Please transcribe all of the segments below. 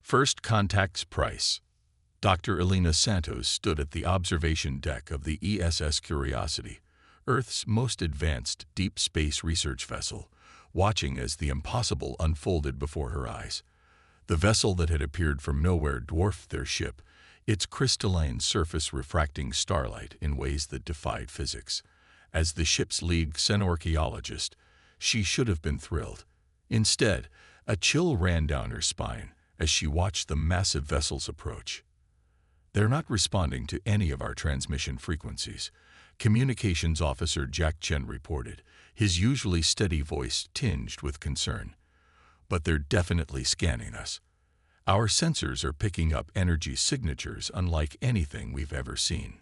First contact's price. Dr. Elena Santos stood at the observation deck of the ESS Curiosity, Earth's most advanced deep space research vessel, watching as the impossible unfolded before her eyes. The vessel that had appeared from nowhere dwarfed their ship, its crystalline surface refracting starlight in ways that defied physics. As the ship's lead xenorchaeologist, she should have been thrilled. Instead, a chill ran down her spine as she watched the massive vessels approach. "They're not responding to any of our transmission frequencies," Communications Officer Jack Chen reported, his usually steady voice tinged with concern. "But they're definitely scanning us. Our sensors are picking up energy signatures unlike anything we've ever seen."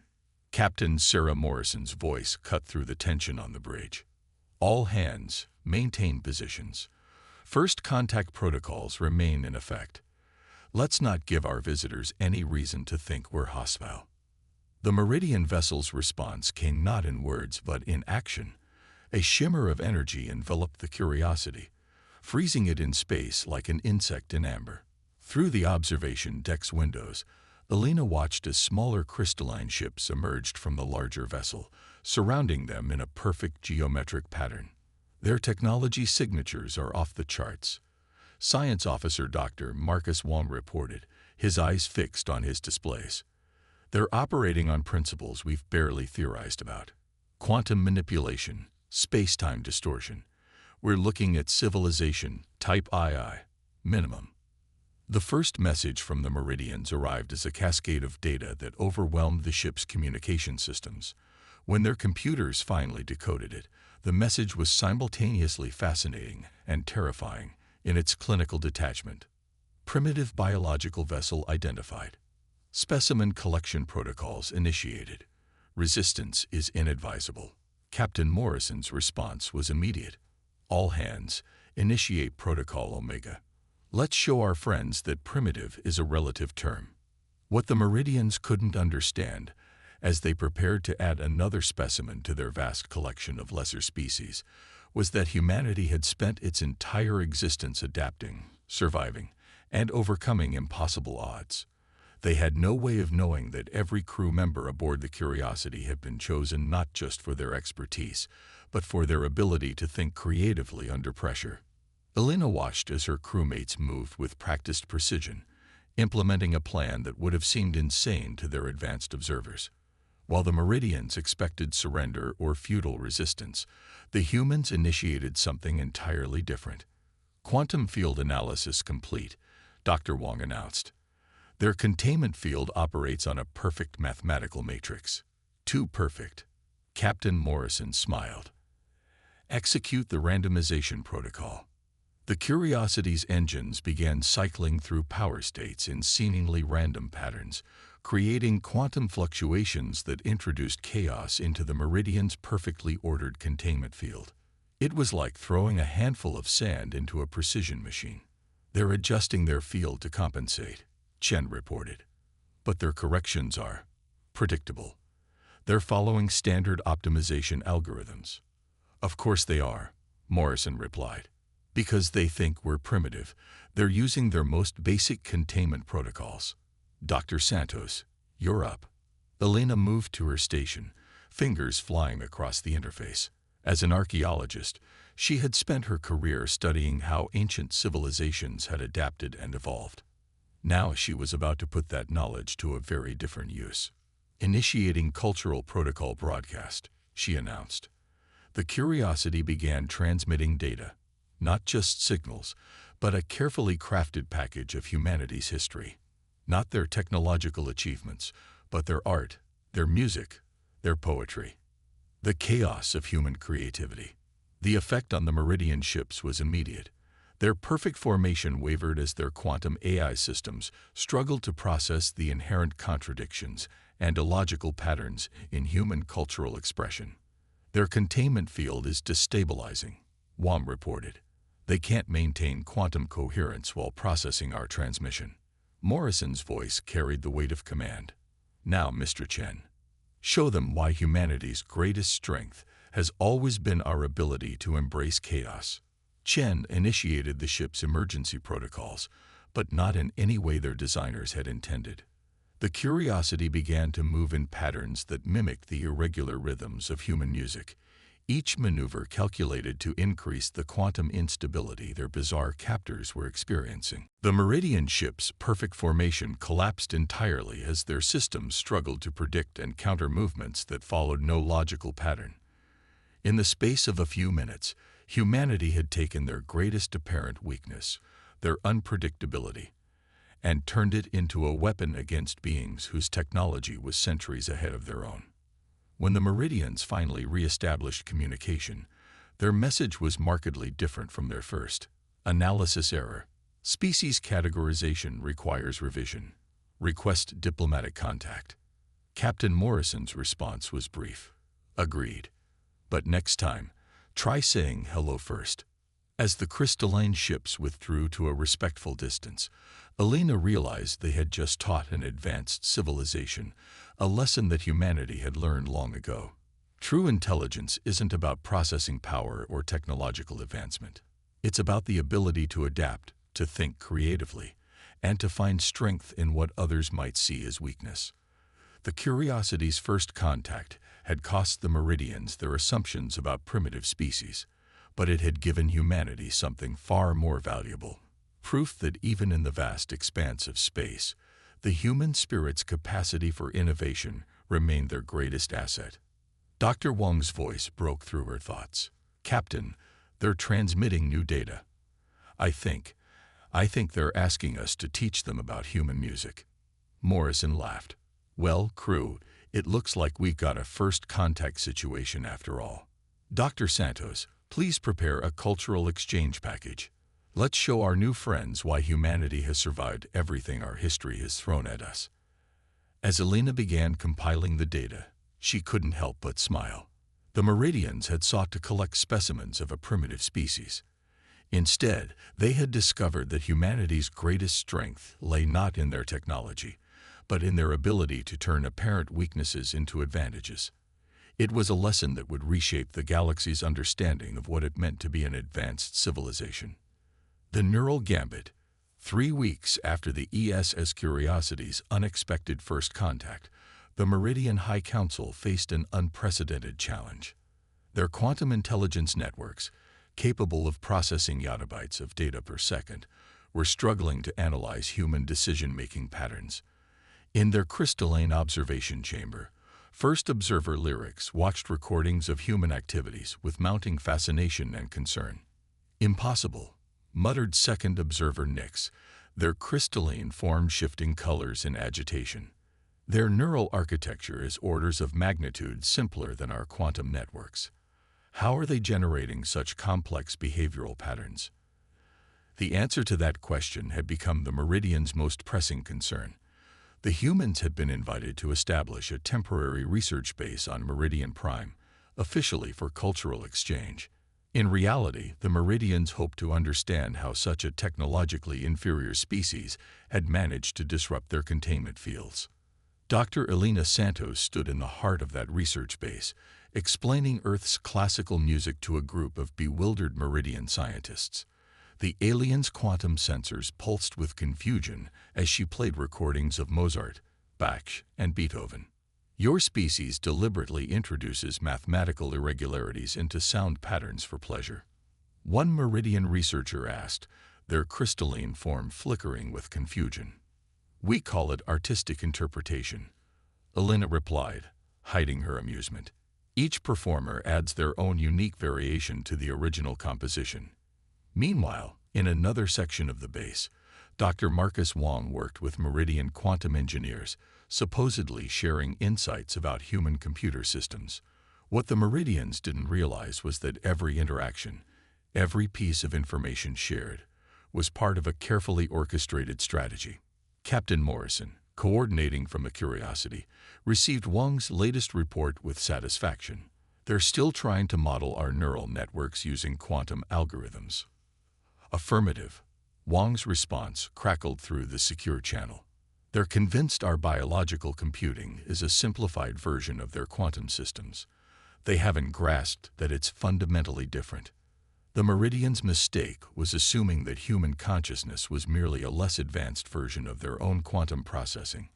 Captain Sarah Morrison's voice cut through the tension on the bridge. "All hands, maintain positions. First contact protocols remain in effect. Let's not give our visitors any reason to think we're hostile." The Meridian vessel's response came not in words but in action. A shimmer of energy enveloped the Curiosity, freezing it in space like an insect in amber. Through the observation deck's windows, Elena watched as smaller crystalline ships emerged from the larger vessel, surrounding them in a perfect geometric pattern. "Their technology signatures are off the charts," Science Officer Dr. Marcus Wong reported, his eyes fixed on his displays. "They're operating on principles we've barely theorized about. Quantum manipulation, space-time distortion. We're looking at civilization type II, minimum." The first message from the Meridians arrived as a cascade of data that overwhelmed the ship's communication systems. When their computers finally decoded it, the message was simultaneously fascinating and terrifying in its clinical detachment. Primitive biological vessel identified. Specimen collection protocols initiated. Resistance is inadvisable. Captain Morrison's response was immediate. "All hands, initiate Protocol Omega. Let's show our friends that primitive is a relative term." What the Meridians couldn't understand, as they prepared to add another specimen to their vast collection of lesser species, was that humanity had spent its entire existence adapting, surviving, and overcoming impossible odds. They had no way of knowing that every crew member aboard the Curiosity had been chosen not just for their expertise, but for their ability to think creatively under pressure. Elena watched as her crewmates moved with practiced precision, implementing a plan that would have seemed insane to their advanced observers. While the Meridians expected surrender or futile resistance, the humans initiated something entirely different. "Quantum field analysis complete," Dr. Wong announced. "Their containment field operates on a perfect mathematical matrix." "Too perfect." Captain Morrison smiled. "Execute the randomization protocol." The Curiosity's engines began cycling through power states in seemingly random patterns, creating quantum fluctuations that introduced chaos into the Meridian's perfectly ordered containment field. It was like throwing a handful of sand into a precision machine. "They're adjusting their field to compensate," Chen reported. "But their corrections are predictable. They're following standard optimization algorithms." "Of course they are," Morrison replied. "Because they think we're primitive, they're using their most basic containment protocols." "Dr. Santos, you're up." Elena moved to her station, fingers flying across the interface. As an archaeologist, she had spent her career studying how ancient civilizations had adapted and evolved. Now she was about to put that knowledge to a very different use. "Initiating cultural protocol broadcast," she announced. The Curiosity began transmitting data. Not just signals, but a carefully crafted package of humanity's history. Not their technological achievements, but their art, their music, their poetry. The chaos of human creativity. The effect on the Meridian ships was immediate. Their perfect formation wavered as their quantum AI systems struggled to process the inherent contradictions and illogical patterns in human cultural expression. "Their containment field is destabilizing," Wong reported. "They can't maintain quantum coherence while processing our transmission." Morrison's voice carried the weight of command. "Now, Mr. Chen, show them why humanity's greatest strength has always been our ability to embrace chaos." Chen initiated the ship's emergency protocols, but not in any way their designers had intended. The Curiosity began to move in patterns that mimicked the irregular rhythms of human music, each maneuver calculated to increase the quantum instability their bizarre captors were experiencing. The Meridian ship's perfect formation collapsed entirely as their systems struggled to predict and counter movements that followed no logical pattern. In the space of a few minutes, humanity had taken their greatest apparent weakness, their unpredictability, and turned it into a weapon against beings whose technology was centuries ahead of their own. When the Meridians finally re-established communication, their message was markedly different from their first. Analysis error. Species categorization requires revision. Request diplomatic contact. Captain Morrison's response was brief. Agreed. But next time, try saying hello first. As the crystalline ships withdrew to a respectful distance, Alina realized they had just taught an advanced civilization a lesson that humanity had learned long ago. True intelligence isn't about processing power or technological advancement. It's about the ability to adapt, to think creatively, and to find strength in what others might see as weakness. The Curiosity's first contact had cost the Meridians their assumptions about primitive species, but it had given humanity something far more valuable. Proof that even in the vast expanse of space, the human spirit's capacity for innovation remained their greatest asset. Dr. Wang's voice broke through her thoughts. Captain, they're transmitting new data. I think they're asking us to teach them about human music. Morrison laughed. Well, crew, it looks like we've got a first contact situation after all. Dr. Santos, please prepare a cultural exchange package. Let's show our new friends why humanity has survived everything our history has thrown at us. As Alina began compiling the data, she couldn't help but smile. The Meridians had sought to collect specimens of a primitive species. Instead, they had discovered that humanity's greatest strength lay not in their technology, but in their ability to turn apparent weaknesses into advantages. It was a lesson that would reshape the galaxy's understanding of what it meant to be an advanced civilization. The Neural Gambit. 3 weeks after the ESS Curiosity's unexpected first contact, the Meridian High Council faced an unprecedented challenge. Their quantum intelligence networks, capable of processing yottabytes of data per second, were struggling to analyze human decision-making patterns. In their crystalline observation chamber, First Observer Lyrics watched recordings of human activities with mounting fascination and concern. Impossible, muttered Second Observer Nix, their crystalline form shifting colors in agitation. Their neural architecture is orders of magnitude simpler than our quantum networks. How are they generating such complex behavioral patterns? The answer to that question had become the Meridians' most pressing concern. The humans had been invited to establish a temporary research base on Meridian Prime, officially for cultural exchange. In reality, the Meridians hoped to understand how such a technologically inferior species had managed to disrupt their containment fields. Dr. Alina Santos stood in the heart of that research base, explaining Earth's classical music to a group of bewildered Meridian scientists. The aliens' quantum sensors pulsed with confusion as she played recordings of Mozart, Bach, and Beethoven. Your species deliberately introduces mathematical irregularities into sound patterns for pleasure. One Meridian researcher asked, their crystalline form flickering with confusion. We call it artistic interpretation, Alina replied, hiding her amusement. Each performer adds their own unique variation to the original composition. Meanwhile, in another section of the base, Dr. Marcus Wong worked with Meridian quantum engineers, supposedly sharing insights about human computer systems. What the Meridians didn't realize was that every interaction, every piece of information shared, was part of a carefully orchestrated strategy. Captain Morrison, coordinating from the Curiosity, received Wong's latest report with satisfaction. They're still trying to model our neural networks using quantum algorithms. Affirmative. Wong's response crackled through the secure channel. They're convinced our biological computing is a simplified version of their quantum systems. They haven't grasped that it's fundamentally different. The Meridians' mistake was assuming that human consciousness was merely a less advanced version of their own quantum processing.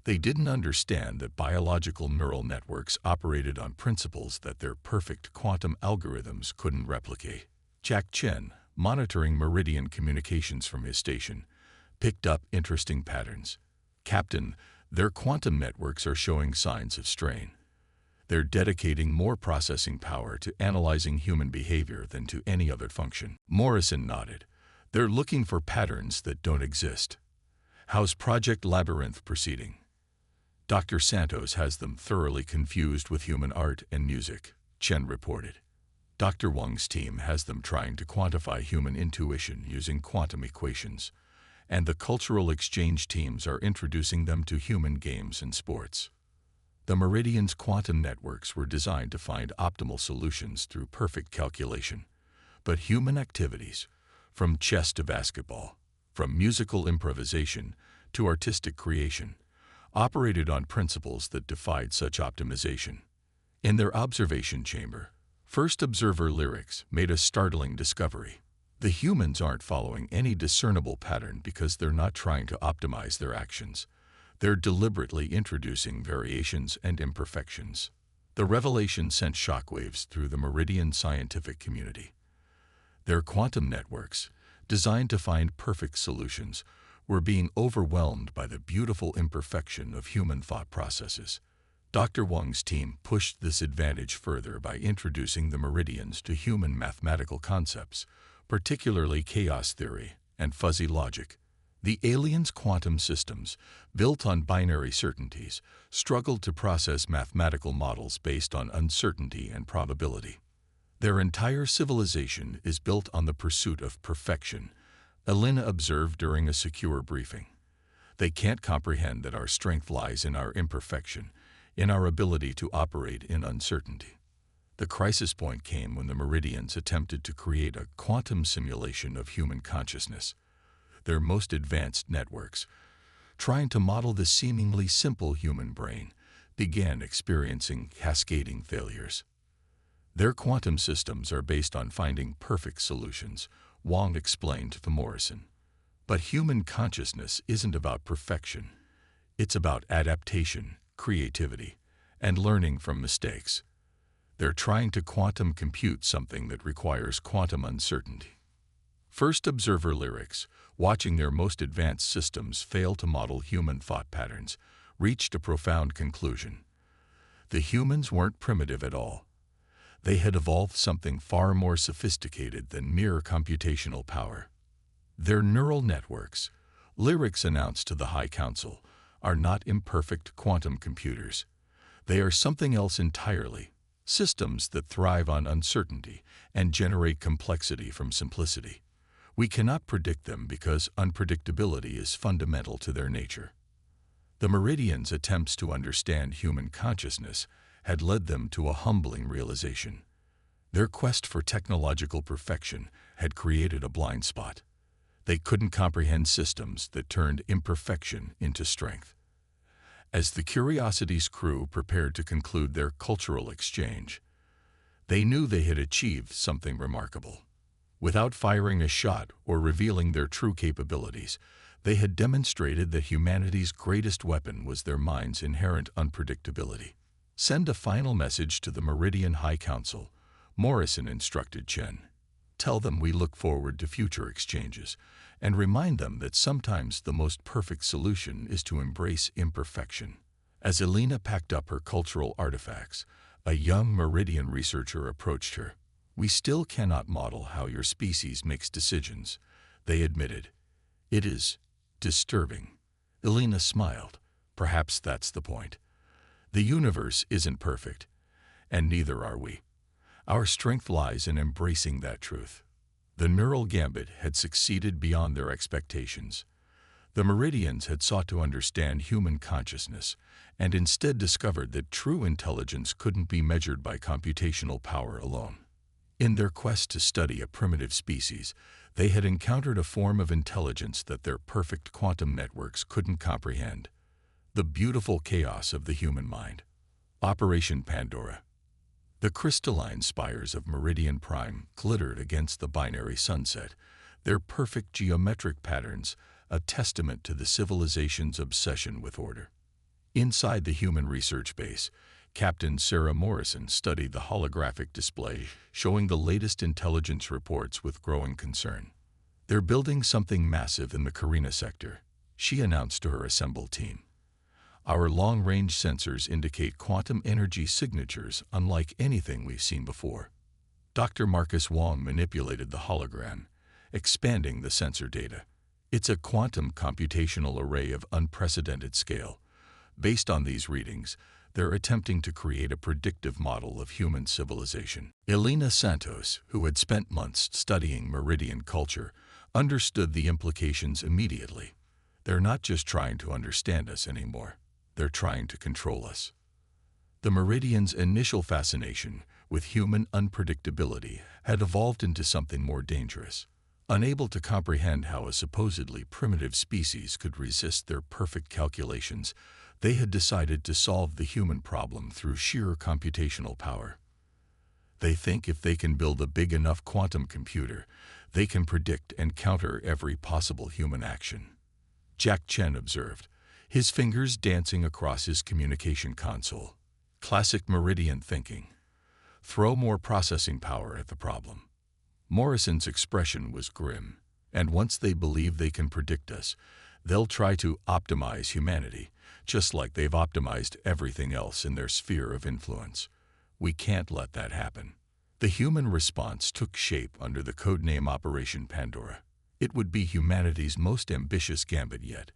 They didn't understand that biological neural networks operated on principles that their perfect quantum algorithms couldn't replicate. Jack Chen, monitoring Meridian communications from his station, picked up interesting patterns. "Captain, their quantum networks are showing signs of strain. They're dedicating more processing power to analyzing human behavior than to any other function." Morrison nodded. "They're looking for patterns that don't exist. How's Project Labyrinth proceeding?" "Dr. Santos has them thoroughly confused with human art and music," Chen reported. "Dr. Wang's team has them trying to quantify human intuition using quantum equations, and the cultural exchange teams are introducing them to human games and sports." The Meridian's quantum networks were designed to find optimal solutions through perfect calculation. But human activities, from chess to basketball, from musical improvisation to artistic creation, operated on principles that defied such optimization. In their observation chamber, first observer Lyrics made a startling discovery. The humans aren't following any discernible pattern because they're not trying to optimize their actions. They're deliberately introducing variations and imperfections. The revelation sent shockwaves through the Meridian scientific community. Their quantum networks, designed to find perfect solutions, were being overwhelmed by the beautiful imperfection of human thought processes. Dr. Wang's team pushed this advantage further by introducing the Meridians to human mathematical concepts, particularly chaos theory and fuzzy logic. The aliens' quantum systems, built on binary certainties, struggled to process mathematical models based on uncertainty and probability. "Their entire civilization is built on the pursuit of perfection," Elena observed during a secure briefing. "They can't comprehend that our strength lies in our imperfection, in our ability to operate in uncertainty." The crisis point came when the Meridians attempted to create a quantum simulation of human consciousness. Their most advanced networks, trying to model the seemingly simple human brain, began experiencing cascading failures. "Their quantum systems are based on finding perfect solutions," Wang explained to Morrison. "But human consciousness isn't about perfection. It's about adaptation, creativity, and learning from mistakes. They're trying to quantum compute something that requires quantum uncertainty." First observer Lyrics, watching their most advanced systems fail to model human thought patterns, reached a profound conclusion. The humans weren't primitive at all. They had evolved something far more sophisticated than mere computational power. Their neural networks, Lyrics announced to the High Council, are not imperfect quantum computers. They are something else entirely, systems that thrive on uncertainty and generate complexity from simplicity. We cannot predict them because unpredictability is fundamental to their nature. The Meridians' attempts to understand human consciousness had led them to a humbling realization. Their quest for technological perfection had created a blind spot. They couldn't comprehend systems that turned imperfection into strength. As the Curiosity's crew prepared to conclude their cultural exchange, they knew they had achieved something remarkable. Without firing a shot or revealing their true capabilities, they had demonstrated that humanity's greatest weapon was their mind's inherent unpredictability. "Send a final message to the Meridian High Council," Morrison instructed Chen. "Tell them we look forward to future exchanges, and remind them that sometimes the most perfect solution is to embrace imperfection." As Elena packed up her cultural artifacts, a young Meridian researcher approached her. "We still cannot model how your species makes decisions," they admitted. "It is disturbing." Elena smiled. "Perhaps that's the point. The universe isn't perfect, and neither are we. Our strength lies in embracing that truth." The neural gambit had succeeded beyond their expectations. The Meridians had sought to understand human consciousness, and instead discovered that true intelligence couldn't be measured by computational power alone. In their quest to study a primitive species, they had encountered a form of intelligence that their perfect quantum networks couldn't comprehend: the beautiful chaos of the human mind. Operation Pandora. The crystalline spires of Meridian Prime glittered against the binary sunset, their perfect geometric patterns a testament to the civilization's obsession with order. Inside the human research base, Captain Sarah Morrison studied the holographic display, showing the latest intelligence reports with growing concern. "They're building something massive in the Carina sector," she announced to her assembled team. "Our long-range sensors indicate quantum energy signatures unlike anything we've seen before." Dr. Marcus Wong manipulated the hologram, expanding the sensor data. "It's a quantum computational array of unprecedented scale. Based on these readings, they're attempting to create a predictive model of human civilization." Elena Santos, who had spent months studying Meridian culture, understood the implications immediately. "They're not just trying to understand us anymore. They're trying to control us." The Meridian's initial fascination with human unpredictability had evolved into something more dangerous. Unable to comprehend how a supposedly primitive species could resist their perfect calculations, they had decided to solve the human problem through sheer computational power. They think if they can build a big enough quantum computer, they can predict and counter every possible human action. Jack Chen observed, his fingers dancing across his communication console. "Classic Meridian thinking. Throw more processing power at the problem." Morrison's expression was grim. "And once they believe they can predict us, they'll try to optimize humanity, just like they've optimized everything else in their sphere of influence. We can't let that happen." The human response took shape under the codename Operation Pandora. It would be humanity's most ambitious gambit yet,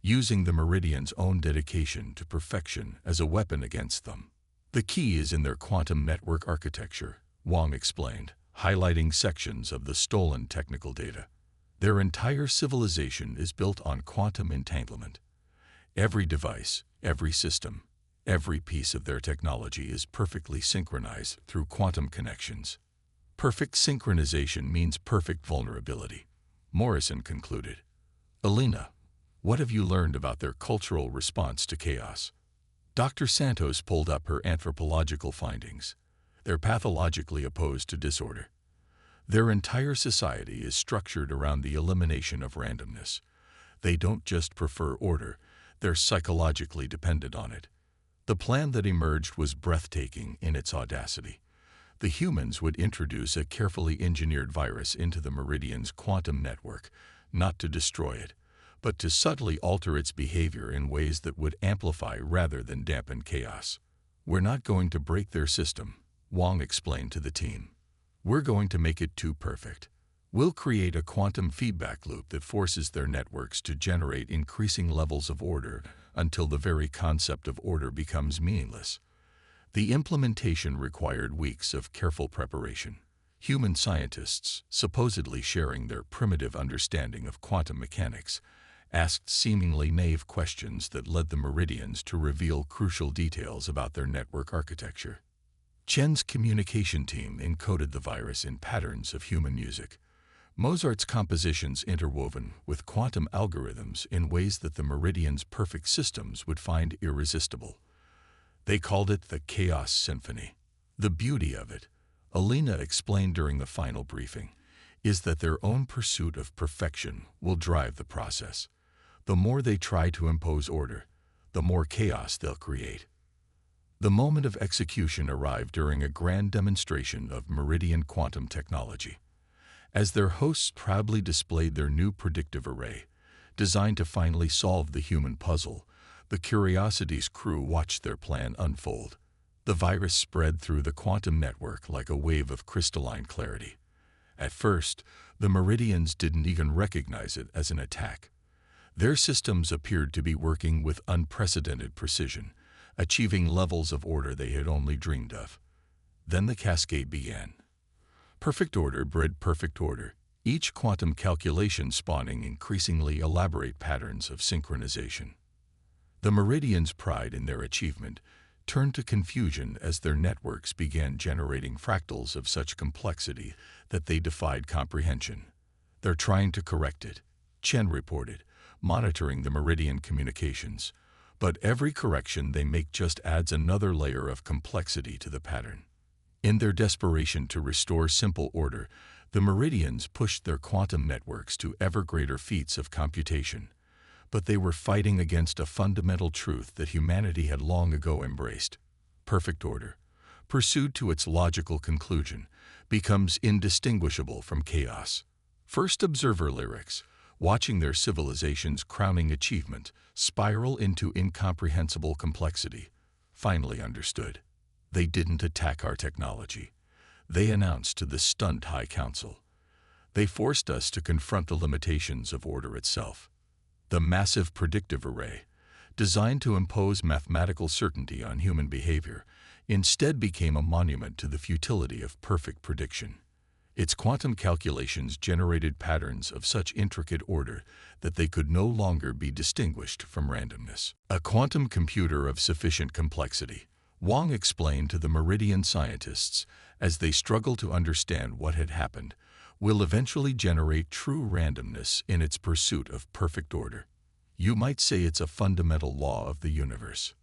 using the Meridian's own dedication to perfection as a weapon against them. "The key is in their quantum network architecture," Wong explained, highlighting sections of the stolen technical data. "Their entire civilization is built on quantum entanglement. Every device, every system, every piece of their technology is perfectly synchronized through quantum connections. Perfect synchronization means perfect vulnerability," Morrison concluded. "Elena, what have you learned about their cultural response to chaos?" Dr. Santos pulled up her anthropological findings. "They're pathologically opposed to disorder. Their entire society is structured around the elimination of randomness. They don't just prefer order, they're psychologically dependent on it." The plan that emerged was breathtaking in its audacity. The humans would introduce a carefully engineered virus into the Meridian's quantum network, not to destroy it, but to subtly alter its behavior in ways that would amplify rather than dampen chaos. "We're not going to break their system," Wong explained to the team. "We're going to make it too perfect. We'll create a quantum feedback loop that forces their networks to generate increasing levels of order until the very concept of order becomes meaningless." The implementation required weeks of careful preparation. Human scientists, supposedly sharing their primitive understanding of quantum mechanics, asked seemingly naive questions that led the Meridians to reveal crucial details about their network architecture. Chen's communication team encoded the virus in patterns of human music, Mozart's compositions interwoven with quantum algorithms in ways that the Meridian's perfect systems would find irresistible. They called it the Chaos Symphony. The beauty of it, Elena explained during the final briefing, is that their own pursuit of perfection will drive the process. The more they try to impose order, the more chaos they'll create. The moment of execution arrived during a grand demonstration of Meridian quantum technology. As their hosts proudly displayed their new predictive array, designed to finally solve the human puzzle, the Curiosity's crew watched their plan unfold. The virus spread through the quantum network like a wave of crystalline clarity. At first, the Meridians didn't even recognize it as an attack. Their systems appeared to be working with unprecedented precision, achieving levels of order they had only dreamed of. Then the cascade began. Perfect order bred perfect order, each quantum calculation spawning increasingly elaborate patterns of synchronization. The Meridians' pride in their achievement turned to confusion as their networks began generating fractals of such complexity that they defied comprehension. "They're trying to correct it," Chen reported, monitoring the Meridian communications. "But every correction they make just adds another layer of complexity to the pattern. In their desperation to restore simple order, the Meridians pushed their quantum networks to ever greater feats of computation. But they were fighting against a fundamental truth that humanity had long ago embraced. Perfect order, pursued to its logical conclusion, becomes indistinguishable from chaos. First observer lyrics, watching their civilization's crowning achievement spiral into incomprehensible complexity, finally understood. They didn't attack our technology. They announced to the stunned High Council. They forced us to confront the limitations of order itself. The massive predictive array, designed to impose mathematical certainty on human behavior, instead became a monument to the futility of perfect prediction. Its quantum calculations generated patterns of such intricate order that they could no longer be distinguished from randomness. A quantum computer of sufficient complexity, Wang explained to the Meridian scientists as they struggled to understand what had happened, will eventually generate true randomness in its pursuit of perfect order. You might say it's a fundamental law of the universe.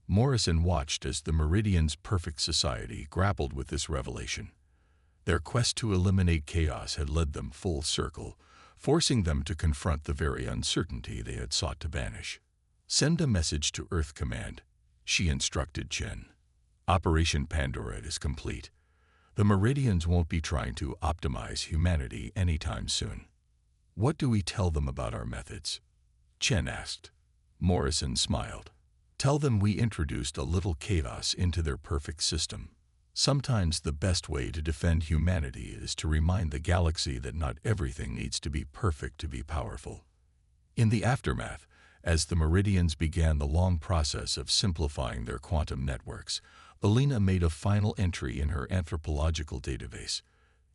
Morrison watched as the Meridians' perfect society grappled with this revelation. Their quest to eliminate chaos had led them full circle, forcing them to confront the very uncertainty they had sought to banish. Send a message to Earth Command, she instructed Chen. Operation Pandora is complete. The Meridians won't be trying to optimize humanity anytime soon. What do we tell them about our methods? Chen asked. Morrison smiled. Tell them we introduced a little chaos into their perfect system. Sometimes the best way to defend humanity is to remind the galaxy that not everything needs to be perfect to be powerful. In the aftermath, as the Meridians began the long process of simplifying their quantum networks, Alina made a final entry in her anthropological database.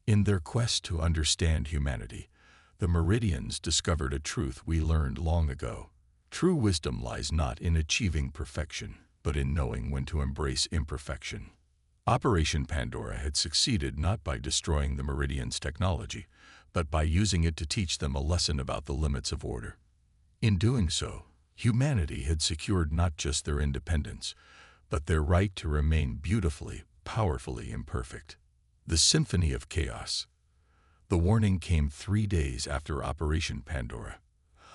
In their quest to understand humanity, the Meridians discovered a truth we learned long ago. True wisdom lies not in achieving perfection, but in knowing when to embrace imperfection. Operation Pandora had succeeded not by destroying the Meridians' technology, but by using it to teach them a lesson about the limits of order. In doing so, humanity had secured not just their independence, but their right to remain beautifully, powerfully imperfect. The Symphony of Chaos. The warning came 3 days after Operation Pandora.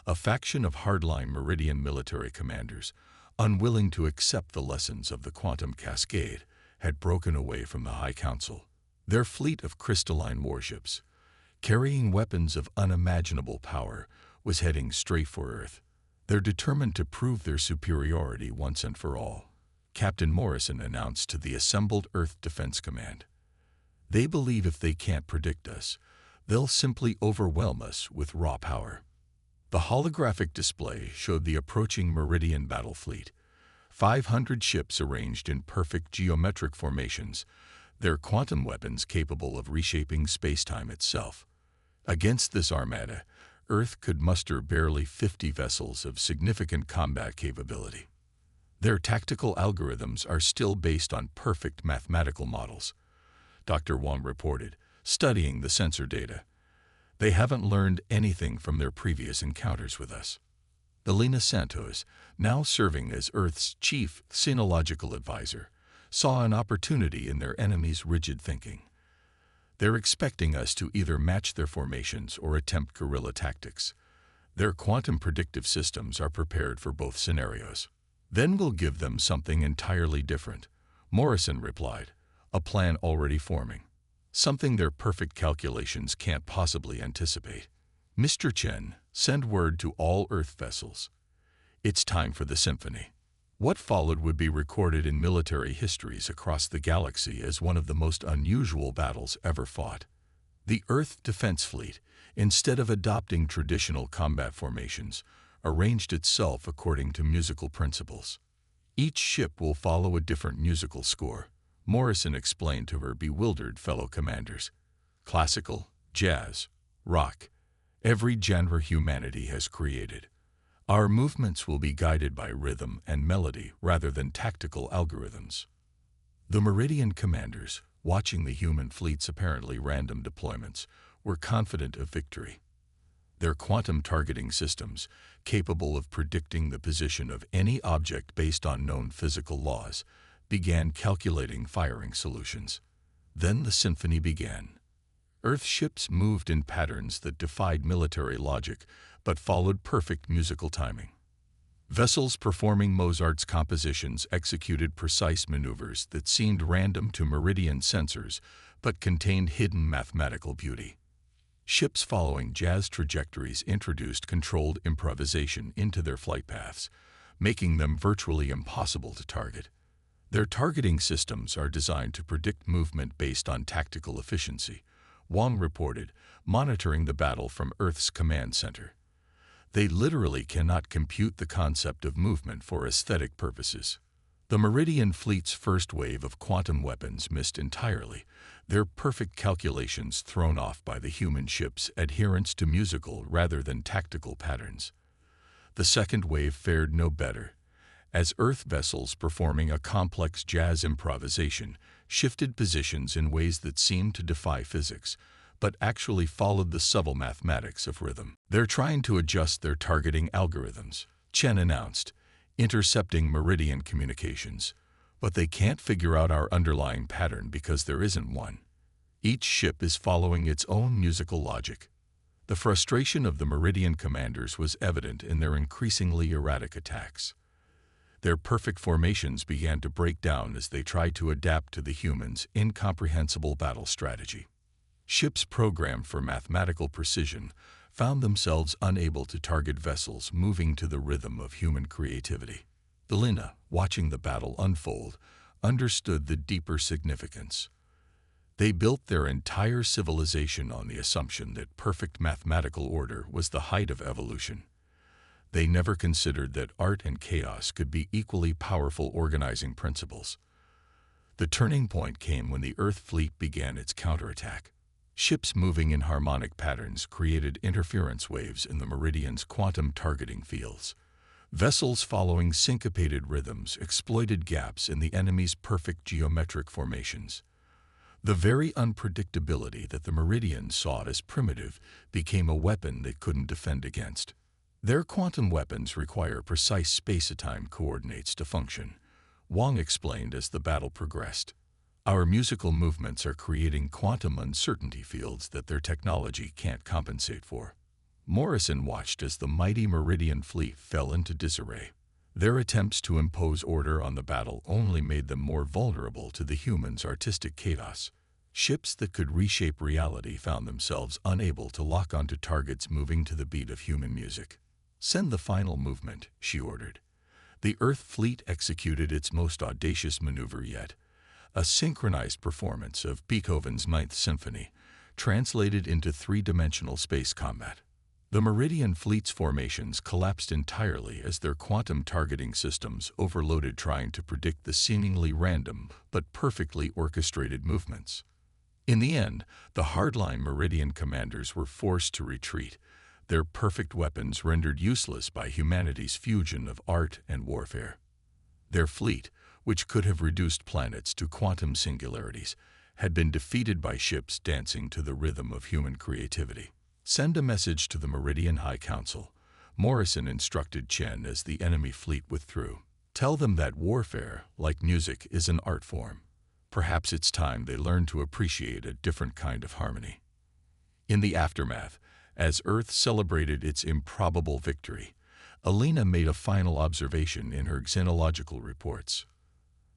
A faction of hardline Meridian military commanders, unwilling to accept the lessons of the quantum cascade, had broken away from the High Council. Their fleet of crystalline warships, carrying weapons of unimaginable power, was heading straight for Earth. They're determined to prove their superiority once and for all, Captain Morrison announced to the assembled Earth Defense Command. They believe if they can't predict us, they'll simply overwhelm us with raw power. The holographic display showed the approaching Meridian battle fleet, 500 ships arranged in perfect geometric formations, their quantum weapons capable of reshaping space-time itself. Against this armada, Earth could muster barely 50 vessels of significant combat capability. Their tactical algorithms are still based on perfect mathematical models, Dr. Wang reported, studying the sensor data. They haven't learned anything from their previous encounters with us. Alina Santos, now serving as Earth's chief sinological advisor, saw an opportunity in their enemies' rigid thinking. They're expecting us to either match their formations or attempt guerrilla tactics. Their quantum predictive systems are prepared for both scenarios. Then we'll give them something entirely different, Morrison replied, a plan already forming. Something their perfect calculations can't possibly anticipate. Mr. Chen, send word to all Earth vessels. It's time for the symphony. What followed would be recorded in military histories across the galaxy as one of the most unusual battles ever fought. The Earth Defense Fleet, instead of adopting traditional combat formations, arranged itself according to musical principles. Each ship will follow a different musical score, Morrison explained to her bewildered fellow commanders. Classical, jazz, rock, every genre humanity has created. Our movements will be guided by rhythm and melody rather than tactical algorithms. The Meridian commanders, watching the human fleet's apparently random deployments, were confident of victory. Their quantum targeting systems, capable of predicting the position of any object based on known physical laws, began calculating firing solutions. Then the symphony began. Earth ships moved in patterns that defied military logic, but followed perfect musical timing. Vessels performing Mozart's compositions executed precise maneuvers that seemed random to meridian sensors, but contained hidden mathematical beauty. Ships following jazz trajectories introduced controlled improvisation into their flight paths, making them virtually impossible to target. Their targeting systems are designed to predict movement based on tactical efficiency, Wang reported, monitoring the battle from Earth's command center. They literally cannot compute the concept of movement for aesthetic purposes. The Meridian fleet's first wave of quantum weapons missed entirely, their perfect calculations thrown off by the human ship's adherence to musical rather than tactical patterns. The second wave fared no better, as Earth vessels performing a complex jazz improvisation shifted positions in ways that seemed to defy physics, but actually followed the subtle mathematics of rhythm. They're trying to adjust their targeting algorithms, Chen announced, intercepting Meridian communications. But they can't figure out our underlying pattern because there isn't one. Each ship is following its own musical logic. The frustration of the Meridian commanders was evident in their increasingly erratic attacks. Their perfect formations began to break down as they tried to adapt to the humans' incomprehensible battle strategy. Ships programmed for mathematical precision found themselves unable to target vessels moving to the rhythm of human creativity. Elena, watching the battle unfold, understood the deeper significance. They built their entire civilization on the assumption that perfect mathematical order was the height of evolution. They never considered that art and chaos could be equally powerful organizing principles. The turning point came when the Earth fleet began its counterattack. Ships moving in harmonic patterns created interference waves in the Meridian's quantum targeting fields. Vessels following syncopated rhythms exploited gaps in the enemy's perfect geometric formations. The very unpredictability that the Meridians saw as primitive became a weapon they couldn't defend against. Their quantum weapons require precise space-time coordinates to function, Wang explained as the battle progressed. Our musical movements are creating quantum uncertainty fields that their technology can't compensate for. Morrison watched as the mighty Meridian fleet fell into disarray. Their attempts to impose order on the battle only made them more vulnerable to the humans' artistic chaos. Ships that could reshape reality found themselves unable to lock onto targets moving to the beat of human music. "Send the final movement," she ordered. The Earth fleet executed its most audacious maneuver yet, a synchronized performance of Beethoven's Ninth Symphony, translated into three-dimensional space combat. The Meridian fleet's formations collapsed entirely as their quantum targeting systems overloaded trying to predict the seemingly random but perfectly orchestrated movements. In the end, the hardline Meridian commanders were forced to retreat, their perfect weapons rendered useless by humanity's fusion of art and warfare. Their fleet, which could have reduced planets to quantum singularities, had been defeated by ships dancing to the rhythm of human creativity. "Send a message to the Meridian High Council," Morrison instructed Chen as the enemy fleet withdrew. "Tell them that warfare, like music, is an art form. Perhaps it's time they learn to appreciate a different kind of harmony." In the aftermath, as Earth celebrated its improbable victory, Elena made a final observation in her xenological reports.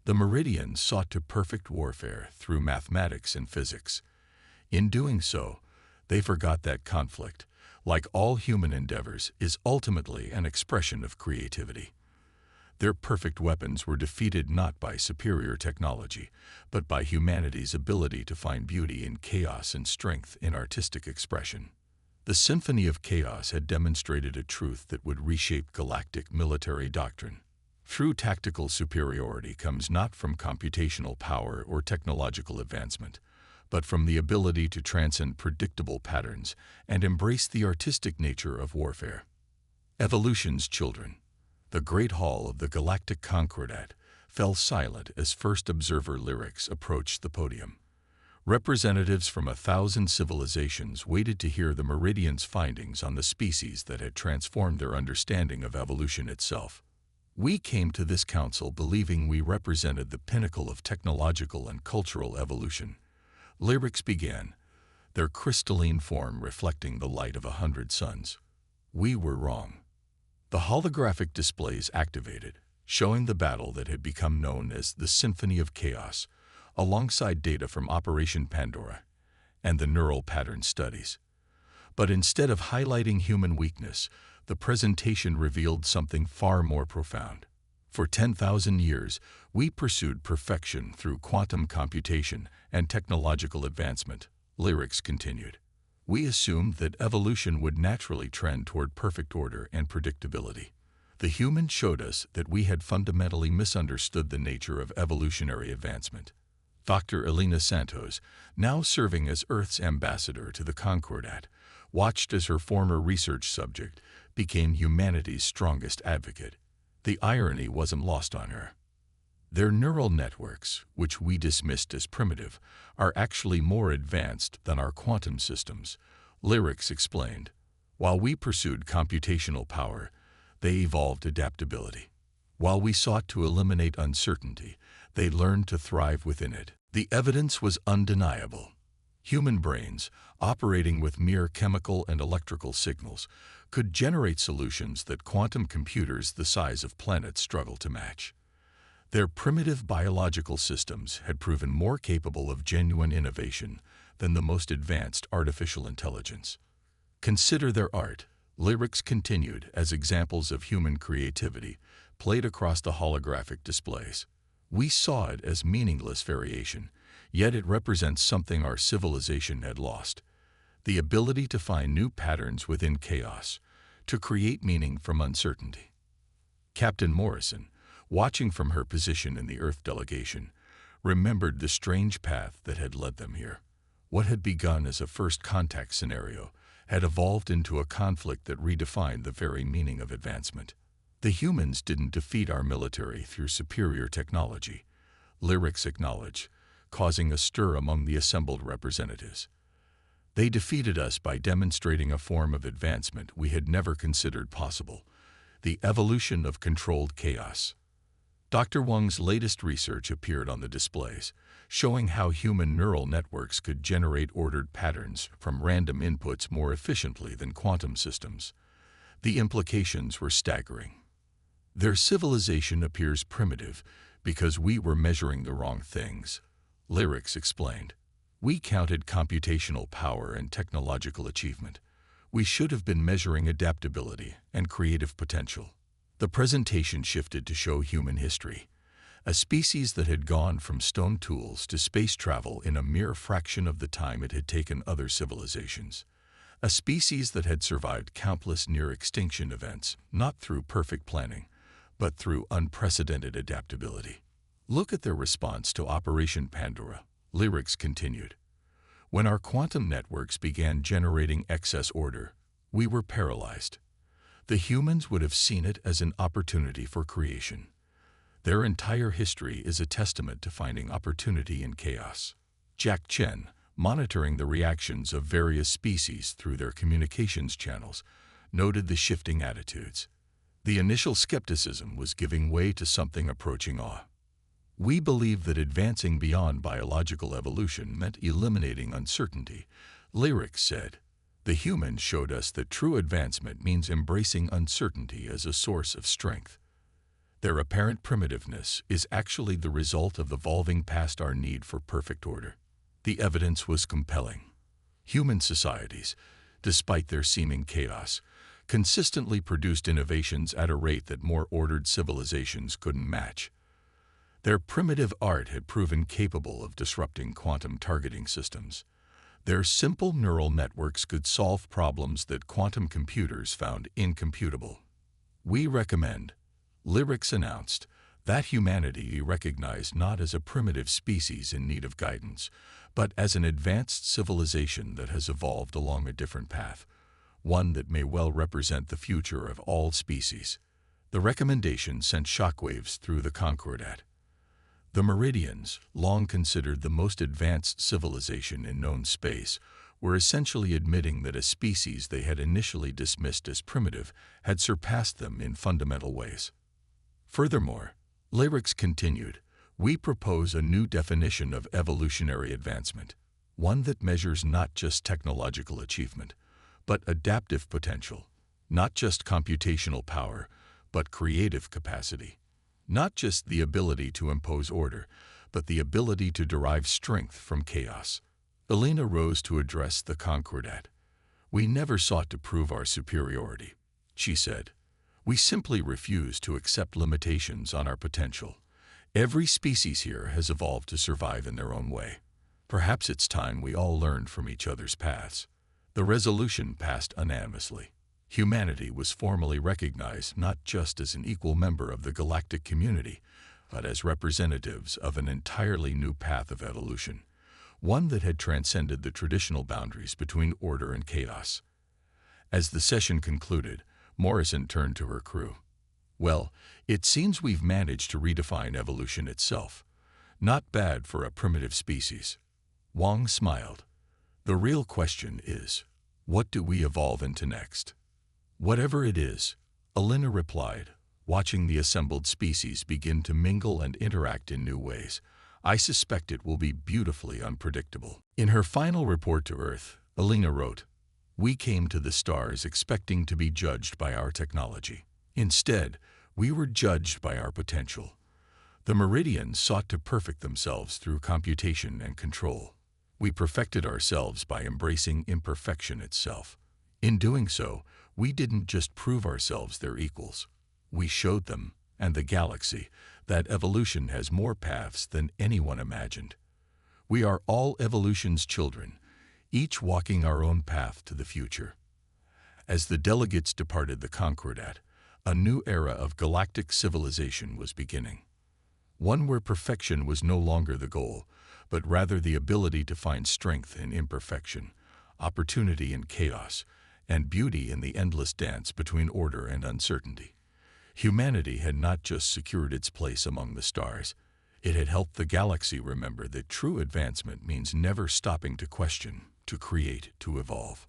The Meridians sought to perfect warfare through mathematics and physics. In doing so, they forgot that conflict, like all human endeavors, is ultimately an expression of creativity. Their perfect weapons were defeated not by superior technology, but by humanity's ability to find beauty in chaos and strength in artistic expression. The Symphony of Chaos had demonstrated a truth that would reshape galactic military doctrine. True tactical superiority comes not from computational power or technological advancement, but from the ability to transcend predictable patterns and embrace the artistic nature of warfare. Evolution's children. The Great Hall of the Galactic Concordat fell silent as first observer lyrics approached the podium. Representatives from 1,000 civilizations waited to hear the Meridians' findings on the species that had transformed their understanding of evolution itself. "We came to this council believing we represented the pinnacle of technological and cultural evolution," Lyrics began, their crystalline form reflecting the light of 100 suns. We were wrong. The holographic displays activated, showing the battle that had become known as the Symphony of Chaos, alongside data from Operation Pandora and the neural pattern studies. But instead of highlighting human weakness, the presentation revealed something far more profound. For 10,000 years, we pursued perfection through quantum computation and technological advancement, Lyrics continued. We assumed that evolution would naturally trend toward perfect order and predictability. The humans showed us that we had fundamentally misunderstood the nature of evolutionary advancement. Dr. Elena Santos, now serving as Earth's ambassador to the Concordat, watched as her former research subject became humanity's strongest advocate. The irony wasn't lost on her. Their neural networks, which we dismissed as primitive, are actually more advanced than our quantum systems, Lyrics explained. While we pursued computational power, they evolved adaptability. While we sought to eliminate uncertainty, they learned to thrive within it. The evidence was undeniable. Human brains, operating with mere chemical and electrical signals, could generate solutions that quantum computers the size of planets struggle to match. Their primitive biological systems had proven more capable of genuine innovation than the most advanced artificial intelligence. Consider their art, Lyrics continued, as examples of human creativity played across the holographic displays. We saw it as meaningless variation, yet it represents something our civilization had lost: the ability to find new patterns within chaos, to create meaning from uncertainty. Captain Morrison, watching from her position in the Earth delegation, remembered the strange path that had led them here. What had begun as a first contact scenario had evolved into a conflict that redefined the very meaning of advancement. The humans didn't defeat our military through superior technology, Lyrics acknowledged, causing a stir among the assembled representatives. They defeated us by demonstrating a form of advancement we had never considered possible: the evolution of controlled chaos. Dr. Wang's latest research appeared on the displays, showing how human neural networks could generate ordered patterns from random inputs more efficiently than quantum systems. The implications were staggering. Their civilization appears primitive because we were measuring the wrong things, Lyrics explained. We counted computational power and technological achievement. We should have been measuring adaptability and creative potential. The presentation shifted to show human history, a species that had gone from stone tools to space travel in a mere fraction of the time it had taken other civilizations. A species that had survived countless near-extinction events, not through perfect planning, but through unprecedented adaptability. Look at their response to Operation Pandora, Lyrics continued. When our quantum networks began generating excess order, we were paralyzed. The humans would have seen it as an opportunity for creation. Their entire history is a testament to finding opportunity in chaos. Jack Chen, monitoring the reactions of various species through their communications channels, noted the shifting attitudes. The initial skepticism was giving way to something approaching awe. We believed that advancing beyond biological evolution meant eliminating uncertainty, Lyrics said. The humans showed us that true advancement means embracing uncertainty as a source of strength. Their apparent primitiveness is actually the result of evolving past our need for perfect order. The evidence was compelling. Human societies, despite their seeming chaos, consistently produced innovations at a rate that more ordered civilizations couldn't match. Their primitive art had proven capable of disrupting quantum targeting systems. Their simple neural networks could solve problems that quantum computers found incomputable. We recommend, Lyrics announced, that humanity be recognized not as a primitive species in need of guidance, but as an advanced civilization that has evolved along a different path, one that may well represent the future of all species. The recommendation sent shockwaves through the Concordat. The Meridians, long considered the most advanced civilization in known space, were essentially admitting that a species they had initially dismissed as primitive had surpassed them in fundamental ways. Furthermore, Lyrics continued, we propose a new definition of evolutionary advancement. one that measures not just technological achievement, but adaptive potential, not just computational power, but creative capacity, not just the ability to impose order, but the ability to derive strength from chaos. Elena rose to address the Concordat. "We never sought to prove our superiority," she said. "We simply refuse to accept limitations on our potential. Every species here has evolved to survive in their own way. Perhaps it's time we all learned from each other's paths." The resolution passed unanimously. Humanity was formally recognized not just as an equal member of the galactic community, but as representatives of an entirely new path of evolution, one that had transcended the traditional boundaries between order and chaos. As the session concluded, Morrison turned to her crew. "Well, it seems we've managed to redefine evolution itself. Not bad for a primitive species." Wang smiled. "The real question is, what do we evolve into next?" "Whatever it is," Elena replied, watching the assembled species begin to mingle and interact in new ways, "I suspect it will be beautifully unpredictable." In her final report to Earth, Elena wrote, "We came to the stars expecting to be judged by our technology. Instead, we were judged by our potential. The Meridians sought to perfect themselves through computation and control. We perfected ourselves by embracing imperfection itself. In doing so, we didn't just prove ourselves their equals. We showed them, and the galaxy, that evolution has more paths than anyone imagined. We are all evolution's children, each walking our own path to the future." As the delegates departed the Concordat, a new era of galactic civilization was beginning. One where perfection was no longer the goal, but rather the ability to find strength in imperfection, opportunity in chaos, and beauty in the endless dance between order and uncertainty. Humanity had not just secured its place among the stars, it had helped the galaxy remember that true advancement means never stopping to question, to create, to evolve.